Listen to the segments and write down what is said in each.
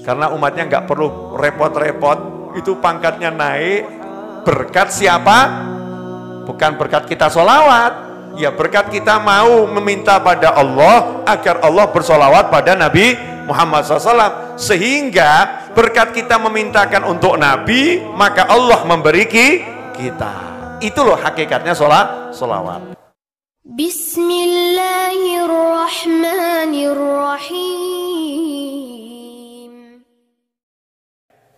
Karena umatnya nggak perlu repot-repot, itu pangkatnya naik berkat siapa? Bukan berkat kita sholawat, ya berkat kita mau meminta pada Allah agar Allah bersolawat pada Nabi Muhammad SAW. Sehingga berkat kita memintakan untuk Nabi, maka Allah memberi kita. Itu loh hakikatnya sholawat. Bismillahirrahmanirrahim.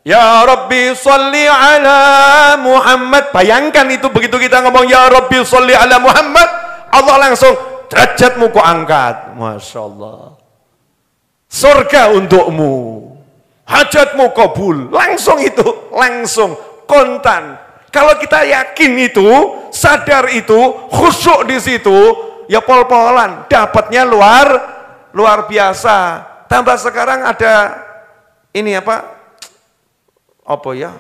Ya Rabbi sholli ala Muhammad. Bayangkan itu begitu kita ngomong Ya Rabbi sholli ala Muhammad, Allah langsung derajatmu ku angkat. Masya Allah. Surga untukmu, hajatmu kabul. Langsung itu, langsung kontan. Kalau kita yakin itu, sadar itu, khusyuk di situ, ya pol-polan, dapatnya luar biasa. Tambah sekarang ada ini apa ya,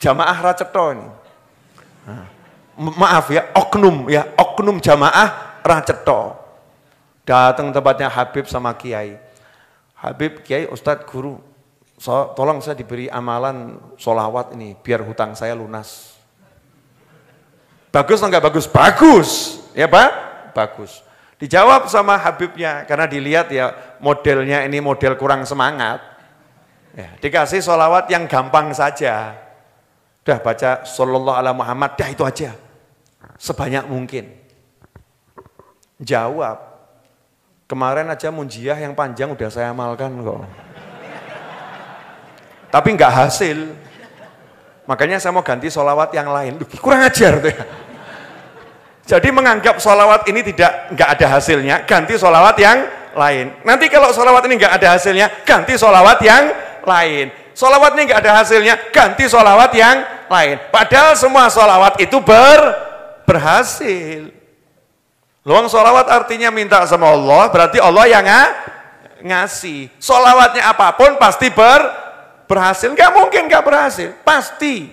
jamaah Raceto ini. Maaf ya, oknum jamaah Raceto. Datang tempatnya Habib sama Kiai. Habib, Kiai, Ustadz, Guru, tolong saya diberi amalan sholawat ini, biar hutang saya lunas. Bagus atau enggak bagus? Bagus, ya Pak? Bagus. Dijawab sama Habibnya, karena dilihat ya modelnya ini model kurang semangat. Ya, dikasih sholawat yang gampang saja. Udah baca Sallallahu Alaihi Muhammad, dah itu aja. Sebanyak mungkin. Jawab, kemarin aja munjiah yang panjang udah saya amalkan kok. Tapi nggak hasil. Makanya saya mau ganti sholawat yang lain. Kurang ajar tuh ya. Jadi menganggap sholawat ini nggak ada hasilnya, ganti sholawat yang lain. Nanti kalau sholawat ini nggak ada hasilnya, ganti sholawat yang lain. Sholawat ini nggak ada hasilnya, ganti sholawat yang lain. Padahal semua sholawat itu berhasil. Luang sholawat artinya minta sama Allah, berarti Allah yang ngasih. Sholawatnya apapun pasti berhasil. Nggak mungkin nggak berhasil, pasti.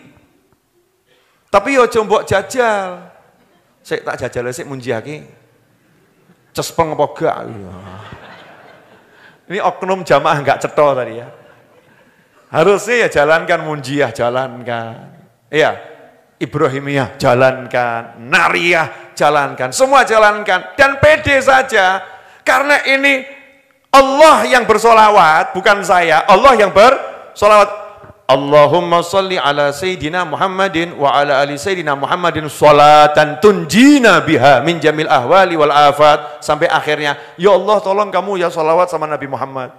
Tapi yo coba jajal. Saya tak jajal sik munjiaki. Cespeng apa gak? Ini oknum jamaah nggak ceto tadi ya. Harusnya ya jalankan munjiah, jalankan. Iya, Ibrahimiyah jalankan, Nariyah jalankan, semua jalankan dan pede saja. Karena ini Allah yang bersolawat, bukan saya. Allah yang bersolawat. Allahumma sholli ala Sayyidina Muhammadin wa ala ali Sayyidina Muhammadin sholatan tunjina biha min jamil ahwali wal afat. Sampai akhirnya, ya Allah tolong kamu ya sholawat sama Nabi Muhammad.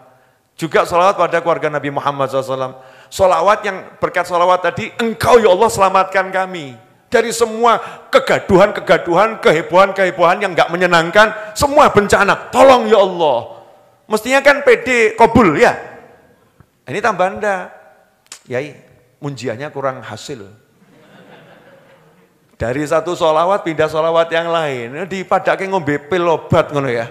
Juga sholawat pada keluarga Nabi Muhammad SAW. Sholawat yang berkat sholawat tadi, engkau ya Allah selamatkan kami. Dari semua kegaduhan-kegaduhan, kehebohan-kehebohan yang enggak menyenangkan, semua bencana, tolong ya Allah. Mestinya kan pede, kabul ya. Ini tambah anda, yai, munjiahnya kurang hasil. Dari satu sholawat pindah sholawat yang lain, dipadake ngombe pil obat ngono ya.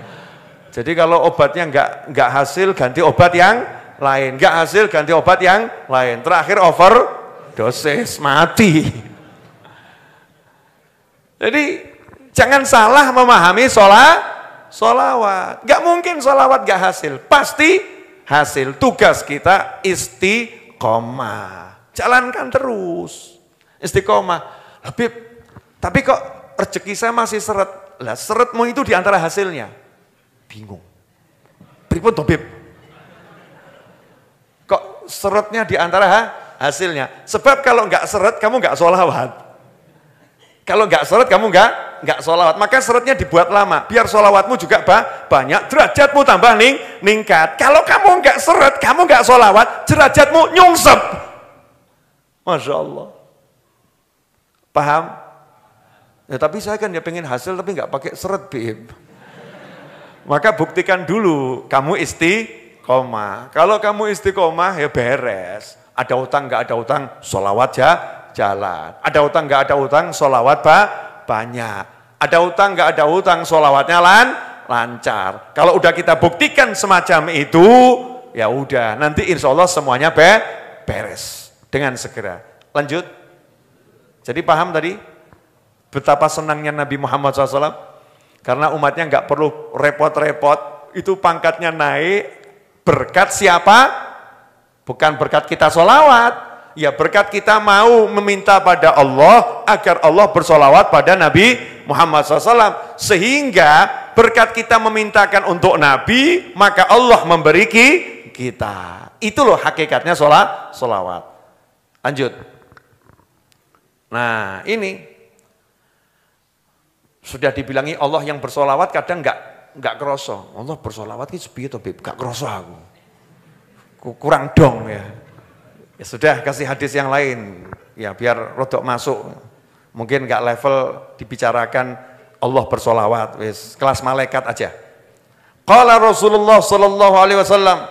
Jadi kalau obatnya enggak hasil, ganti obat yang lain. Enggak hasil, ganti obat yang lain. Terakhir overdosis, mati. Jadi jangan salah memahami sholawat. Enggak mungkin sholawat enggak hasil. Pasti hasil. Tugas kita istiqomah. Jalankan terus. Istiqomah. Habib, tapi kok rezeki saya masih seret. Lah seretmu itu diantara hasilnya. Bingung. Pripun toh, Bib? Kok seretnya di antara hasilnya? Sebab kalau enggak seret, kamu enggak sholawat. Kalau enggak seret, kamu enggak sholawat. Maka seretnya dibuat lama. Biar sholawatmu juga banyak, derajatmu tambah ningkat. Kalau kamu enggak seret, kamu enggak sholawat, derajatmu nyungsep. Masya Allah. Paham? Ya, tapi saya kan ya pengen hasil, tapi enggak pakai seret, Bib. Maka buktikan dulu, kamu istiqomah. Kalau kamu istiqomah ya beres. Ada utang nggak ada utang, sholawat jalan. Ada utang nggak ada utang, sholawat banyak. Ada utang nggak ada utang, sholawatnya lancar. Kalau udah kita buktikan semacam itu, ya udah. Nanti insya Allah semuanya beres dengan segera. Lanjut. Jadi paham tadi betapa senangnya Nabi Muhammad SAW? Karena umatnya nggak perlu repot-repot, itu pangkatnya naik berkat siapa? Bukan berkat kita sholawat, ya berkat kita mau meminta pada Allah agar Allah bersolawat pada Nabi Muhammad SAW. Sehingga berkat kita memintakan untuk Nabi, maka Allah memberi kita. Itu loh hakikatnya sholawat. Lanjut. Nah ini sudah dibilangi Allah yang bersolawat, kadang nggak kerasa. Allah bersolawat itu sepi atau nggak kerasa aku. Kurang dong ya. Ya sudah, kasih hadis yang lain ya biar rodok masuk. Mungkin nggak level dibicarakan Allah bersolawat, wis kelas malaikat aja. Qala Rasulullah sallallahu alaihi wasallam,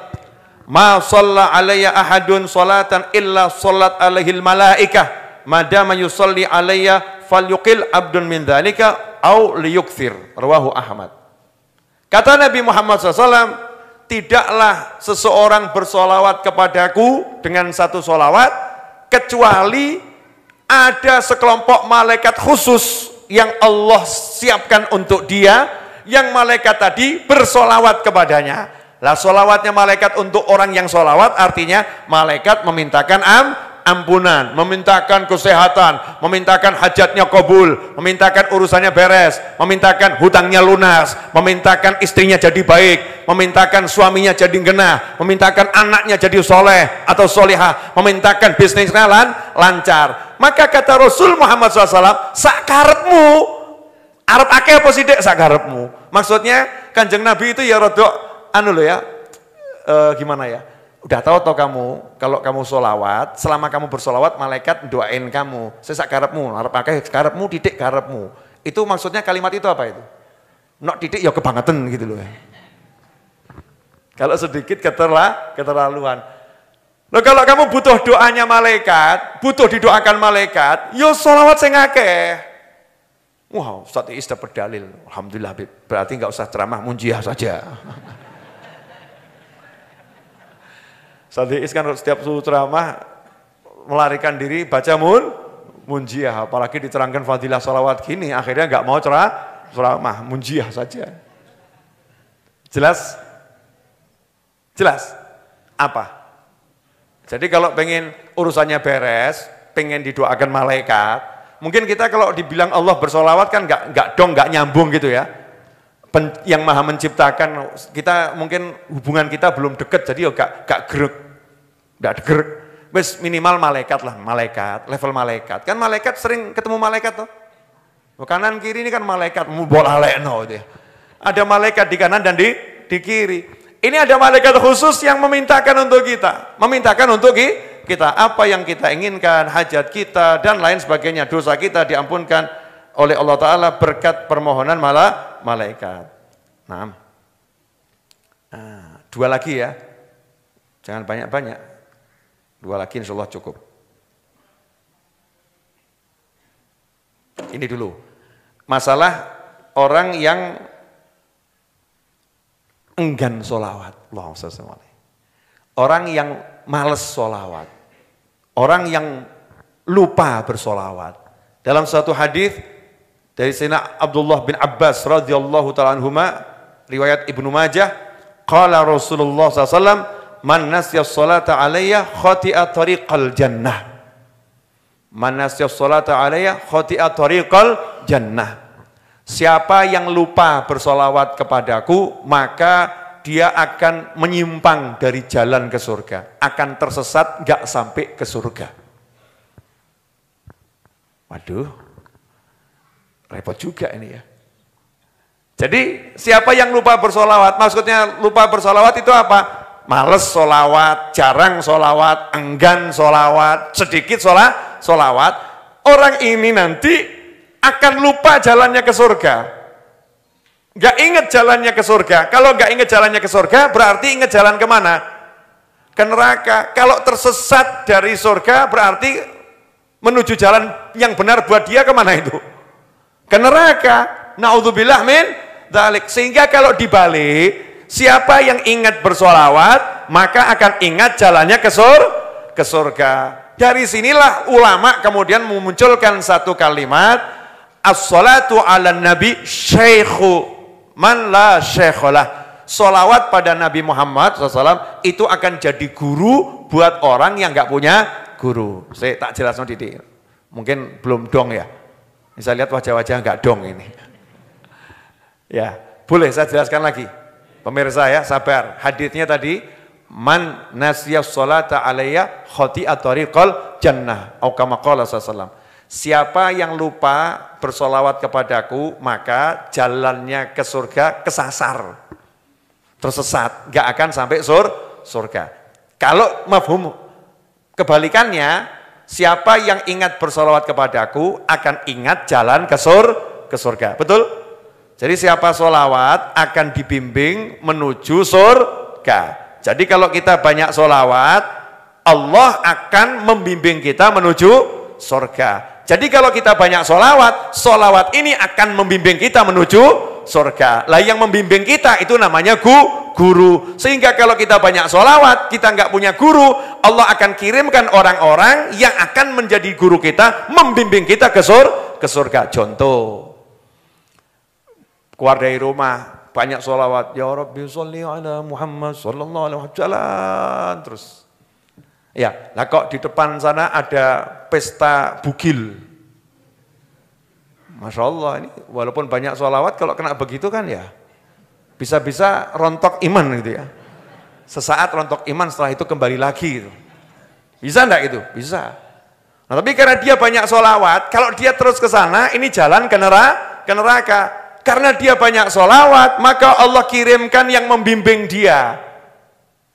ma shalla alayya ahadun salatan illa shallat alaihil malaikah madama yusalli alayya falyuqil abdun min dzalika au liyukthir. Rawahu Ahmad. Kata Nabi Muhammad SAW, tidaklah seseorang bersolawat kepadaku dengan satu solawat kecuali ada sekelompok malaikat khusus yang Allah siapkan untuk dia, yang malaikat tadi bersolawat kepadanya. Lah solawatnya malaikat untuk orang yang solawat artinya malaikat memintakan ampunan, memintakan kesehatan, memintakan hajatnya kabul, memintakan urusannya beres, memintakan hutangnya lunas, memintakan istrinya jadi baik, memintakan suaminya jadi genah, memintakan anaknya jadi soleh atau solihah, memintakan bisnisnya lancar. Maka kata Rasul Muhammad SAW, sakarepmu, arep akeh apa sithik sakarepmu. Maksudnya Kanjeng Nabi itu ya rodok gimana ya? Udah tahu toh kamu, kalau kamu solawat, selama kamu bersolawat, malaikat doain kamu. Sesak karepmu, harap pakai karepmu, titik karepmu. Itu maksudnya kalimat itu apa itu? Nok titik ya kebangetan gitu loh. Kalau sedikit keterlaluan. Loh kalau kamu butuh doanya malaikat, butuh didoakan malaikat, yo solawat sing akeh. Wow, Ustaz Iis dapat dalil. Alhamdulillah, berarti nggak usah ceramah, munjiah saja. Ustaz Iis kan setiap suruh ceramah melarikan diri baca munjiah, apalagi diterangkan fadilah salawat gini, akhirnya nggak mau ceramah, munjiah saja. Jelas? Jelas? Apa? Jadi kalau pengen urusannya beres, pengen didoakan malaikat, mungkin kita kalau dibilang Allah bersolawat kan nggak nyambung gitu ya. Yang maha menciptakan kita, mungkin hubungan kita belum dekat, jadi gak gerek, gak gerek. Wes minimal malaikat lah, malaikat, level malaikat. Kan malaikat sering ketemu malaikat toh. Kanan kiri ini kan malaikat, bola lekno gitu ya. Ada malaikat di kanan dan di kiri. Ini ada malaikat khusus yang memintakan untuk kita, apa yang kita inginkan, hajat kita dan lain sebagainya, dosa kita diampunkan oleh Allah Ta'ala berkat permohonan malaikat. Nah, dua lagi ya, jangan banyak-banyak, dua lagi insya Allah cukup. Ini dulu, masalah orang yang enggan solawat, orang yang males solawat, orang yang lupa bersolawat. Dalam suatu hadis dari Sayyidina Abdullah bin Abbas radhiyallahu ta'ala anhuma, riwayat Ibnu Majah, qala Rasulullah SAW, man nasya sholata alayya khati'a tariqal jannah. Man nasya sholata alayya khati'a tariqal jannah. Siapa yang lupa bersolawat kepadaku, maka dia akan menyimpang dari jalan ke surga, akan tersesat, gak sampai ke surga. Waduh, repot juga ini ya. Jadi siapa yang lupa bersolawat, maksudnya lupa bersolawat itu apa? Males solawat, jarang solawat, enggan solawat, sedikit solawat. Orang ini nanti akan lupa jalannya ke surga. Gak inget jalannya ke surga. Kalau gak inget jalannya ke surga, berarti inget jalan kemana? Ke neraka. Kalau tersesat dari surga, berarti menuju jalan yang benar buat dia kemana itu? Ke neraka. Na'udzubillah min dzalik. Sehingga kalau dibalik, siapa yang ingat bersolawat, maka akan ingat jalannya ke surga. Dari sinilah ulama kemudian memunculkan satu kalimat, as-salatu ala nabi syaikhu man la syaikholah. Sholawat pada Nabi Muhammad SAW itu akan jadi guru buat orang yang nggak punya guru. Saya tak jelaskan Didi. Mungkin belum dong ya. Bisa lihat wajah-wajah nggak dong ini. Ya, boleh saya jelaskan lagi. Pemirsa ya, sabar. Haditsnya tadi, man nasiyas sholata alayya khati'at tariqal jannah. Atau kama qala sallallahu. Siapa yang lupa bersolawat kepadaku, maka jalannya ke surga kesasar, tersesat, gak akan sampai surga. Kalau mafhum kebalikannya, siapa yang ingat bersolawat kepadaku akan ingat jalan ke surga. Betul? Jadi siapa solawat akan dibimbing menuju surga. Jadi kalau kita banyak solawat, Allah akan membimbing kita menuju surga. Jadi kalau kita banyak solawat ini akan membimbing kita menuju surga. Lah yang membimbing kita itu namanya guru. Sehingga kalau kita banyak solawat, kita nggak punya guru, Allah akan kirimkan orang-orang yang akan menjadi guru kita, membimbing kita ke surga. Contoh, keluar dari rumah, banyak solawat, ya Rabbi sholli ala Muhammad sallallahu alaihi wasallam, terus. Ya, lah kok di depan sana ada pesta bugil. Masya Allah, ini walaupun banyak sholawat, kalau kena begitu kan ya, bisa-bisa rontok iman gitu ya. Sesaat rontok iman, setelah itu kembali lagi gitu. Bisa enggak itu? Bisa. Nah, tapi karena dia banyak sholawat, kalau dia terus ke sana, ini jalan ke neraka. Karena dia banyak sholawat, maka Allah kirimkan yang membimbing dia.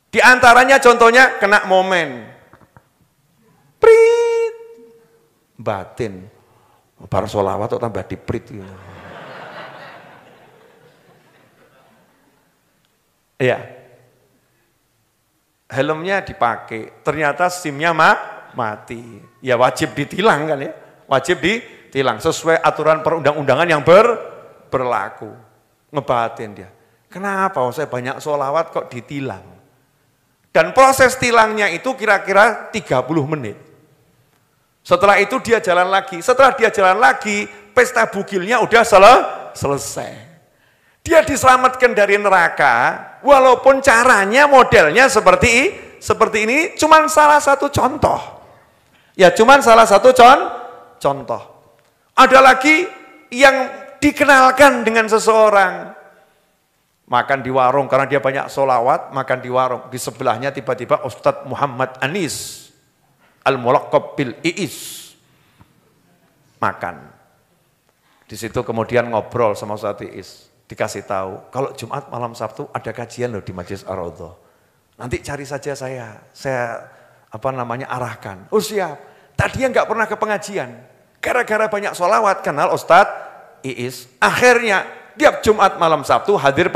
Di antaranya contohnya kena momen. Prit. Batin. Bar sholawat kok tambah diprit. Iya. Helmnya dipakai, ternyata SIM-nya mati. Ya wajib ditilang kan ya. Wajib ditilang sesuai aturan perundang-undangan yang berlaku. Ngebatin dia. Kenapa saya banyak sholawat kok ditilang? Dan proses tilangnya itu kira-kira 30 menit. Setelah itu dia jalan lagi. Setelah dia jalan lagi, pesta bugilnya udah selesai. Dia diselamatkan dari neraka, walaupun caranya modelnya seperti ini, cuman salah satu contoh. Ya, cuman salah satu contoh. Ada lagi yang dikenalkan dengan seseorang. Makan di warung, karena dia banyak sholawat, makan di warung. Di sebelahnya tiba-tiba Ustadz Muhammad Anis, Al-Mulaqqab bil Iis. Makan. Di situ kemudian ngobrol sama Ustadz Iis. Dikasih tahu, kalau Jumat malam Sabtu ada kajian loh di Majlis Ar-Raudhah. Nanti cari saja saya arahkan. Oh siap. Tadinya nggak pernah ke pengajian. Gara-gara banyak sholawat, kenal Ustadz Iis. Akhirnya tiap Jumat malam Sabtu hadir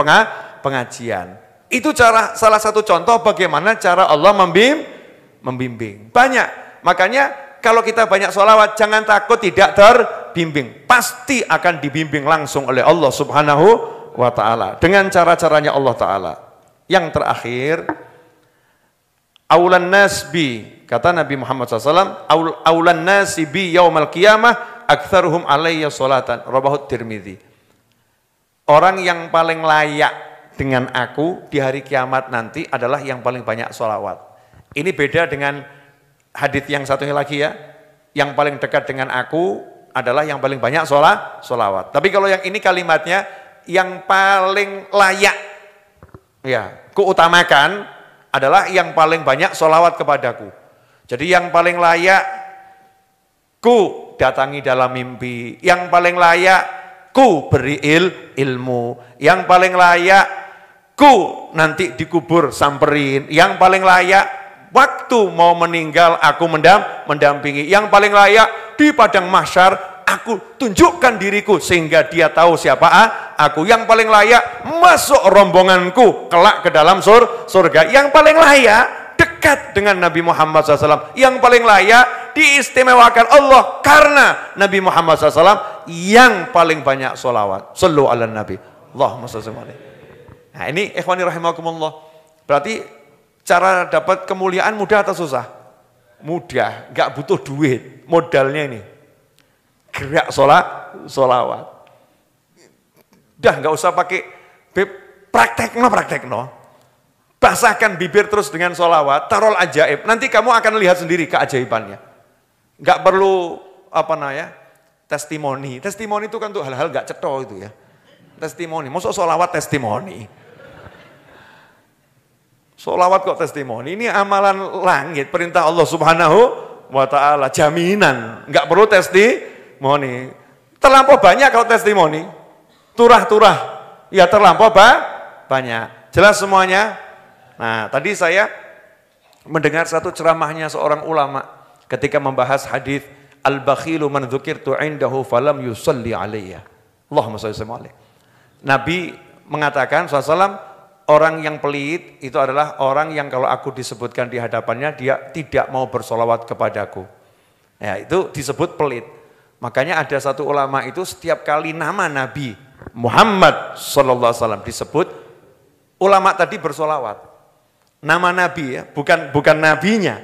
pengajian. Itu salah satu contoh bagaimana cara Allah membimbing. Banyak. Makanya kalau kita banyak sholawat, jangan takut tidak terbimbing. Pasti akan dibimbing langsung oleh Allah Subhanahu wa ta'ala. Dengan cara-caranya Allah ta'ala. Yang terakhir, aulan nasbi, kata Nabi Muhammad SAW, aulan nasibi yaumal qiyamah aktsaruhum alayya sholatan, rawahu Tirmidzi. Orang yang paling layak dengan aku di hari kiamat nanti adalah yang paling banyak sholawat. Ini beda dengan hadits yang satunya lagi ya. Yang paling dekat dengan aku adalah yang paling banyak sholawat. Tapi kalau yang ini kalimatnya, yang paling layak, ya, kuutamakan adalah yang paling banyak sholawat kepadaku. Jadi yang paling layak, ku datangi dalam mimpi. Yang paling layak, ku beri ilmu. Yang paling layak, ku nanti dikubur samperin. Yang paling layak, waktu mau meninggal aku mendampingi. Yang paling layak, di padang mahsyar aku tunjukkan diriku sehingga dia tahu siapa aku. Yang paling layak, masuk rombonganku kelak ke dalam surga. Yang paling layak, dekat dengan Nabi Muhammad SAW. Yang paling layak, diistimewakan Allah karena Nabi Muhammad SAW yang paling banyak sholawat. Sallu ala Nabi. Allahumma shalli alaihi. Nah ini ikhwani rahimakumullah. Berarti cara dapat kemuliaan mudah atau susah? Mudah, nggak butuh duit. Modalnya ini gerak sholawat. Dah nggak usah pakai, Beb, praktekno. Basahkan bibir terus dengan sholawat, tarol ajaib. Nanti kamu akan lihat sendiri keajaibannya. Nggak perlu testimoni. Testimoni itu kan untuk hal-hal nggak cetho itu ya. Testimoni, masuk sholawat testimoni. Sholawat kok testimoni, ini amalan langit, perintah Allah Subhanahu wa ta'ala, jaminan. Nggak perlu testimoni. Terlampau banyak kalau testimoni. Turah-turah, ya terlampau banyak. Jelas semuanya? Nah, tadi saya mendengar satu ceramahnya seorang ulama ketika membahas hadis al-bakhilu man dzukirtu indahu falam yusalli alayya. Allahumma shalli alaihi. Nabi mengatakan SAW, orang yang pelit itu adalah orang yang kalau aku disebutkan di hadapannya dia tidak mau bersolawat kepadaku. Ya, itu disebut pelit. Makanya ada satu ulama itu setiap kali nama Nabi Muhammad sallallahu alaihi wasallam disebut, ulama tadi bersolawat. Nama Nabi ya, bukan nabinya.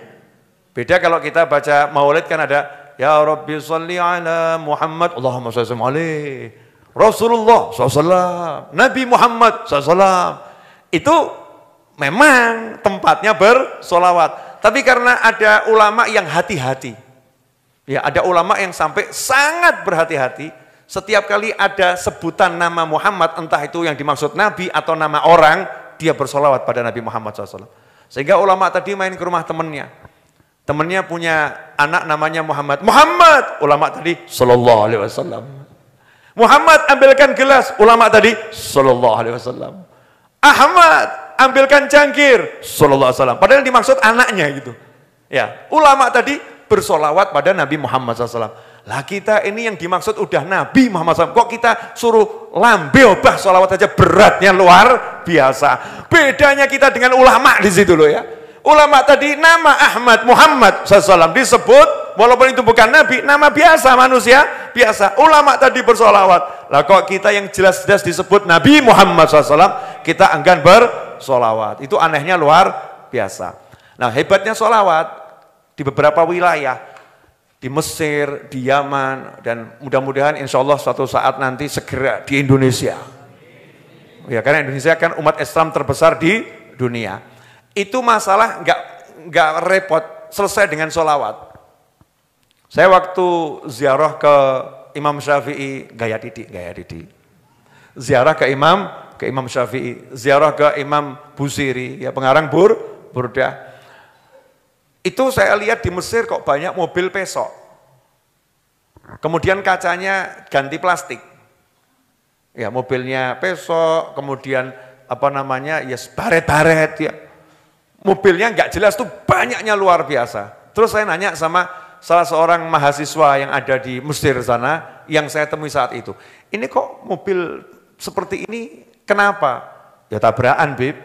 Beda kalau kita baca maulid kan ada ya Rabbi sholli ala Muhammad, Allahumma sholli alaihi, Rasulullah SAW, Nabi Muhammad SAW. Itu memang tempatnya bersolawat. Tapi karena ada ulama yang hati-hati, ya ada ulama yang sampai sangat berhati-hati. Setiap kali ada sebutan nama Muhammad, entah itu yang dimaksud Nabi atau nama orang, dia bersolawat pada Nabi Muhammad SAW. Sehingga ulama tadi main ke rumah temannya. Temannya punya anak namanya Muhammad. Muhammad, ulama tadi sallallahu alaihi wasallam. Muhammad, ambilkan gelas, ulama tadi sallallahu alaihi wasallam. Ahmad, ambilkan cangkir, sallallahu alaihi wasallam. Padahal dimaksud anaknya gitu. Ya, ulama tadi bersolawat pada Nabi Muhammad SAW. Lah kita ini yang dimaksud udah Nabi Muhammad SAW, kok kita suruh lambe obah solawat aja, beratnya luar biasa. Bedanya kita dengan ulama di situ loh ya. Ulama tadi nama Ahmad Muhammad SAW disebut, walaupun itu bukan Nabi, nama biasa manusia biasa. Ulama tadi bersolawat. Lah kok kita yang jelas-jelas disebut Nabi Muhammad SAW, kita enggan bersolawat. Itu anehnya luar biasa. Nah hebatnya solawat di beberapa wilayah, di Mesir, di Yaman, dan mudah-mudahan insya Allah suatu saat nanti segera di Indonesia. Ya, karena Indonesia kan umat Islam terbesar di dunia. Itu masalah nggak repot, selesai dengan sholawat. Saya waktu ziarah ke Imam Syafi'i, gaya Didi. Ziarah ke Imam Syafi'i, ziarah ke Imam Busiri, ya pengarang Burdah. Itu saya lihat di Mesir kok banyak mobil pesok. Kemudian kacanya ganti plastik. Ya, mobilnya pesok, kemudian ya baret-baret ya. Mobilnya nggak jelas tuh, banyaknya luar biasa. Terus saya nanya sama salah seorang mahasiswa yang ada di Mesir sana yang saya temui saat itu. Ini kok mobil seperti ini kenapa? Ya tabrakan, Bib.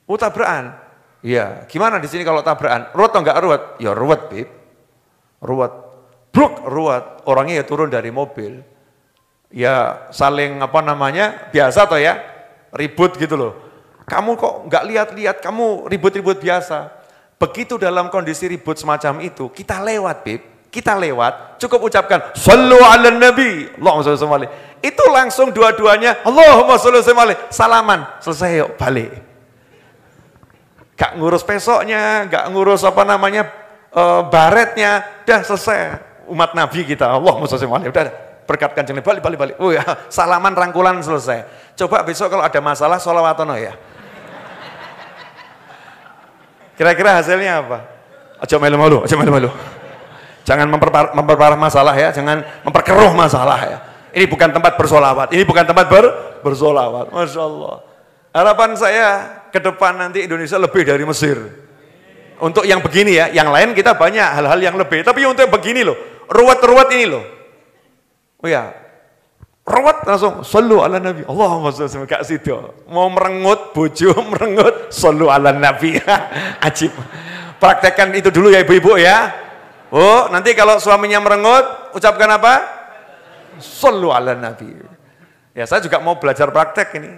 Oh, tabrakan. Iya, gimana di sini kalau tabrakan? Ruwet atau enggak ruwet? Ya ruwet, Bib. Ruwet. Bluk, ruwet. Orangnya ya turun dari mobil. Ya saling biasa toh ya. Ribut gitu loh. Kamu kok enggak lihat-lihat, kamu ribut-ribut biasa. Begitu dalam kondisi ribut semacam itu, kita lewat, Bib. Kita lewat, cukup ucapkan Shallu ala Nabi, Allahumma shalli alaihi. Itu langsung dua-duanya Allahumma shalli alaihi, salaman, selesai yuk balik. Gak ngurus pesoknya, gak ngurus baretnya, dah selesai. Umat Nabi kita, Allahumma shalli alaihi, udah berkat Kanjeng Nabi, balik. Oh ya, salaman rangkulan selesai. Coba besok kalau ada masalah sholawatono ya. Kira-kira hasilnya apa? Aja melu-melu. Jangan memperparah masalah ya, jangan memperkeruh masalah ya. Ini bukan tempat bersolawat, ini bukan tempat bersolawat. Masya Allah. Harapan saya ke depan nanti Indonesia lebih dari Mesir. Untuk yang begini ya, yang lain kita banyak hal-hal yang lebih. Tapi untuk yang begini loh, ruwet-ruwet ini loh. Oh ya, ruwet langsung shollu ala Nabi. Allahumma sholli gak sido. Mau merengut, bojo merengut, shollu ala Nabi. Ajib. Praktekkan itu dulu ya ibu-ibu ya. Oh, nanti kalau suaminya merengut, ucapkan apa? Shollu ala Nabi. Ya, saya juga mau belajar praktek ini.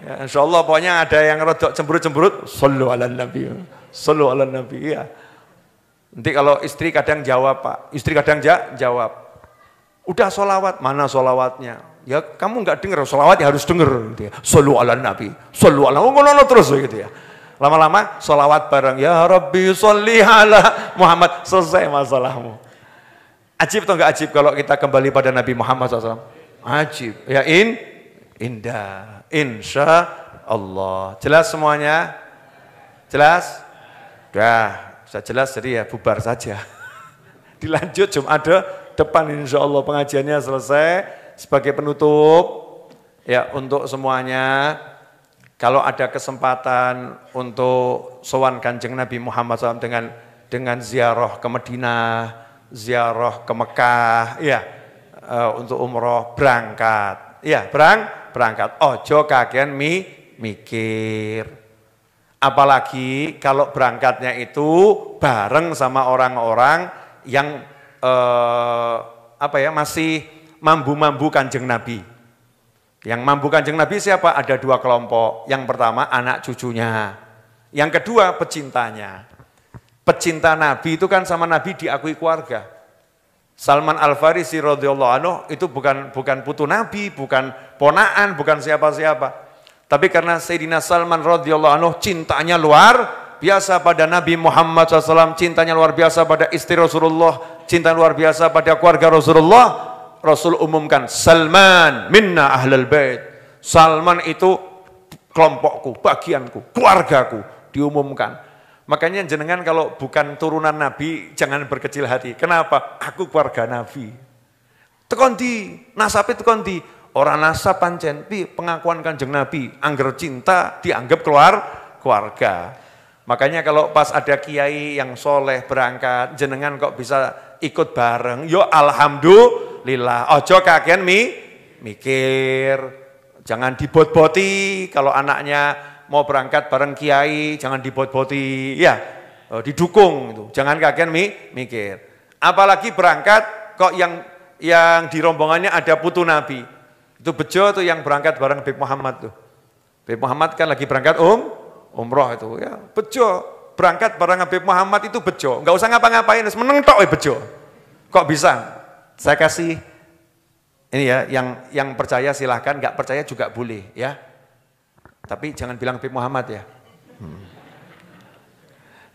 Ya, insya Allah pokoknya ada yang rodok cemberut-cemberut, shollu ala Nabi, shollu ala Nabi. Ya. Nanti kalau istri kadang jawab Pak, istri kadang jawab, udah sholawat, mana sholawatnya? Ya kamu nggak dengar, sholawat ya harus dengar. Gitu ya. Shollu ala nabi, shollu ala, ngono terus gitu ya. Lama-lama sholawat bareng, ya Rabbi sholli ala Muhammad, selesai masalahmu. Ajib atau enggak ajib kalau kita kembali pada Nabi Muhammad SAW? Ajib. Ya indah. Insya Allah. Jelas semuanya? Jelas? Dah, sudah jelas jadi ya bubar saja. Dilanjut Jumat depan insya Allah pengajiannya selesai. Sebagai penutup, ya untuk semuanya, kalau ada kesempatan untuk sowan Kanjeng Nabi Muhammad SAW dengan ziarah ke Madinah, ziarah ke Mekah, ya untuk umroh berangkat, ya berangkat. Ojo kagian mikir. Apalagi kalau berangkatnya itu bareng sama orang-orang yang masih mambu Kanjeng Nabi. Yang mambu Kanjeng Nabi siapa? Ada dua kelompok. Yang pertama anak cucunya. Yang kedua pecintanya. Pecinta Nabi itu kan sama Nabi diakui keluarga. Salman Al-Farisi radhiyallahu anhu itu bukan putu Nabi, bukan ponaan, bukan siapa-siapa. Tapi karena Sayyidina Salman radhiyallahu anhu cintanya luar biasa pada Nabi Muhammad SAW, cintanya luar biasa pada istri Rasulullah, cinta luar biasa pada keluarga Rasulullah. Rasul umumkan, Salman minna ahlul bait. Salman itu kelompokku, bagianku, keluargaku, diumumkan. Makanya jenengan kalau bukan turunan Nabi, jangan berkecil hati. Kenapa? Aku keluarga Nabi. Tekondi, nasabe tekondi. Orang nasab pancen, pengakuan Kanjeng Nabi, angger cinta dianggap keluarga. Makanya kalau pas ada kiai yang soleh berangkat, jenengan kok bisa ikut bareng, yo alhamdulillah. Ojo kagian mikir, jangan dibot-boti. Kalau anaknya mau berangkat bareng kiai, jangan dibot-boti, ya didukung. Itu. Jangan kagian mikir. Apalagi berangkat kok yang di rombongannya ada putu Nabi. Itu bejo tuh yang berangkat bareng Habib Muhammad tuh. Habib Muhammad kan lagi berangkat umroh itu ya, bejo. Berangkat bareng Habib Muhammad itu bejo, nggak usah ngapa-ngapain, meneng tok bejo. Kok bisa? Saya kasih ini ya, yang percaya silahkan, nggak percaya juga boleh ya. Tapi jangan bilang Habib Muhammad ya.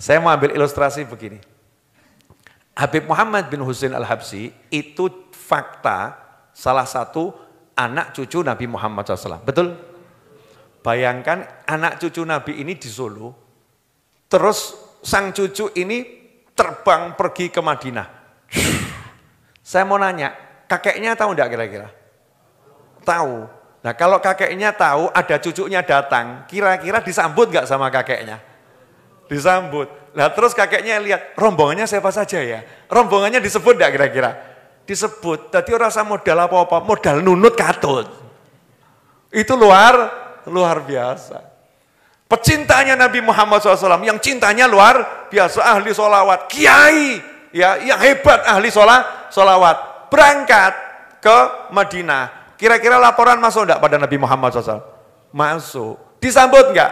Saya mau ambil ilustrasi begini. Habib Muhammad bin Husain Al-Habsyi itu fakta salah satu anak cucu Nabi Muhammad SAW. Betul? Bayangkan anak cucu Nabi ini di Solo. Terus sang cucu ini terbang pergi ke Madinah. Saya mau nanya, kakeknya tahu enggak kira-kira? Tahu. Nah kalau kakeknya tahu ada cucunya datang, kira-kira disambut enggak sama kakeknya? Disambut. Nah terus kakeknya lihat, rombongannya siapa saja ya? Rombongannya disebut enggak kira-kira? Disebut. Tadi orang rasa modal apa-apa, modal nunut katut. Itu luar biasa. Pecintanya Nabi Muhammad SAW yang cintanya luar biasa, ahli sholawat, kiai ya yang hebat ahli sholawat berangkat ke Madinah. Kira-kira laporan masuk enggak pada Nabi Muhammad SAW? Masuk. Disambut enggak?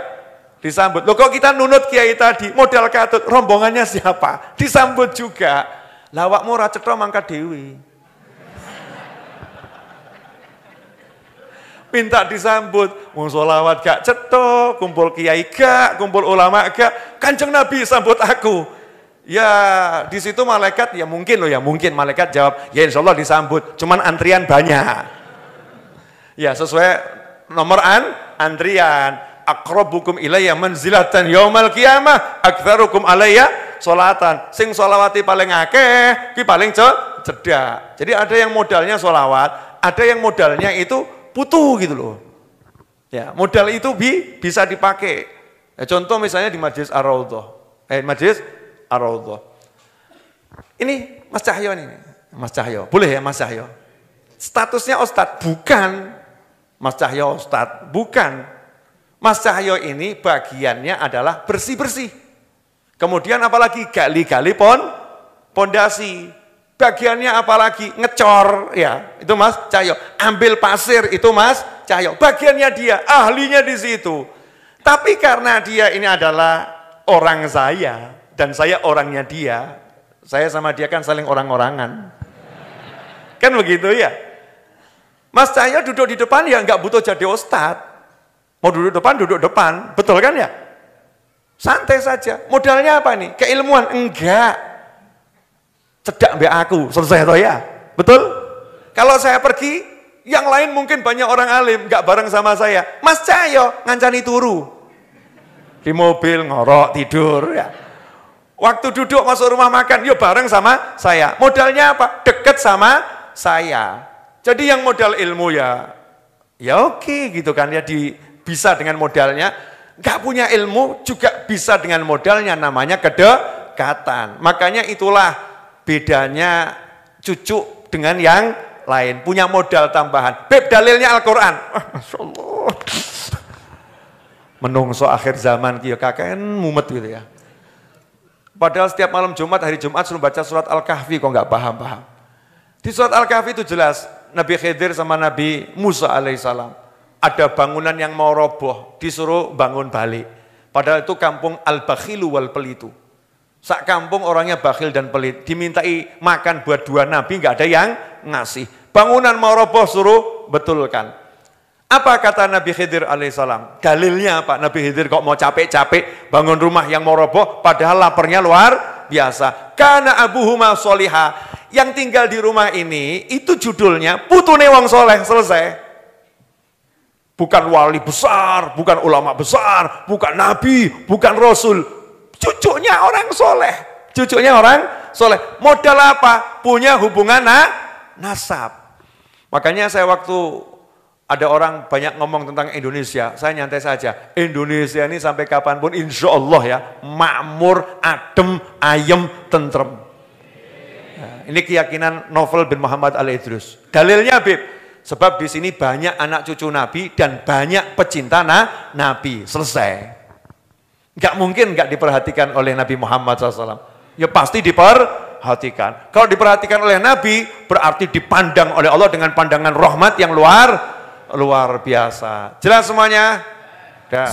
Disambut. Loh kok kita nunut kiai tadi modal katut, rombongannya siapa? Disambut juga. Lawakmu ora cetha mangkat dewi. Minta disambut, mau sholawat gak cetok, kumpul kiai gak, kumpul ulama gak, Kanjeng Nabi sambut aku. Ya di situ malaikat ya mungkin malaikat jawab, ya insya Allah disambut, cuman antrian banyak. Ya sesuai nomor antrian. Aqrabukum ilayya manzilatan yaumal qiyamah aktsarukum alayya sholatan. Sing sholawati paling akeh, ki paling cedak. Jadi ada yang modalnya sholawat, ada yang modalnya itu putu gitu loh. Ya, modal itu bisa dipakai. Ya, contoh misalnya di Majlis Ar-Raudhah. Majlis Ar-Raudhah. Ini Mas Cahyo nih. Mas Cahyo. Boleh ya Mas Cahyo? Statusnya Ustadz, bukan. Mas Cahyo Ustadz, bukan. Mas Cahyo ini bagiannya adalah bersih-bersih. Kemudian apalagi gali-gali pondasi. Bagiannya apalagi ngecor, ya itu Mas Cahyo. Ambil pasir itu Mas Cahyo. Bagiannya dia, ahlinya di situ. Tapi karena dia ini adalah orang saya dan saya orangnya dia, saya sama dia kan saling orang-orangan. Kan begitu ya. Mas Cahyo duduk di depan ya nggak butuh jadi ustadz. Mau duduk depan, betul kan ya? Santai saja. Modalnya apa nih? Keilmuan? Enggak. Cedak mbak aku, selesai toh ya? Betul? Kalau saya pergi, yang lain mungkin banyak orang alim, nggak bareng sama saya. Mas Cahyo ngancani turu. Di mobil, ngorok, tidur ya. Waktu duduk masuk rumah makan, yuk bareng sama saya. Modalnya apa? Deket sama saya. Jadi yang modal ilmu ya oke gitu kan ya, bisa dengan modalnya. Gak punya ilmu juga bisa dengan modalnya, namanya kedekatan. Makanya itulah bedanya cucu dengan yang lain, punya modal tambahan. Beb, dalilnya Al-Quran. Masya Allah. Menungso akhir zaman kia kakek mumet gitu ya. Padahal setiap malam Jumat, hari Jumat suruh baca surat Al-Kahfi, kok nggak paham-paham. Di surat Al-Kahfi itu jelas, Nabi Khidir sama Nabi Musa alaihissalam, ada bangunan yang mau roboh, disuruh bangun balik. Padahal itu kampung Al-Bakhilu wal Pelitu. Sak kampung orangnya bakhil dan pelit, dimintai makan buat 2 nabi, nggak ada yang ngasih. Bangunan mau roboh, suruh betulkan. Apa kata Nabi Khidir alaihissalam? Dalilnya apa? Nabi Khidir kok mau capek-capek bangun rumah yang mau roboh, padahal laparnya luar biasa. Kana abuhuma solihah. Yang tinggal di rumah ini, itu judulnya putune wong soleh, selesai. Bukan wali besar, bukan ulama besar, bukan nabi, bukan rasul. Cucunya orang soleh. Cucunya orang soleh. Modal apa? Punya hubungan nasab. Makanya saya waktu ada orang banyak ngomong tentang Indonesia, saya nyantai saja. Indonesia ini sampai kapanpun insya Allah ya, makmur, adem, ayem, tentrem. Nah, ini keyakinan Novel bin Muhammad Al-Idrus. Dalilnya Habib, sebab di sini banyak anak cucu Nabi dan banyak pecinta Nabi. Selesai. Gak mungkin gak diperhatikan oleh Nabi Muhammad SAW. Ya pasti diperhatikan. Kalau diperhatikan oleh Nabi, berarti dipandang oleh Allah dengan pandangan rahmat yang luar biasa. Jelas semuanya? Dah.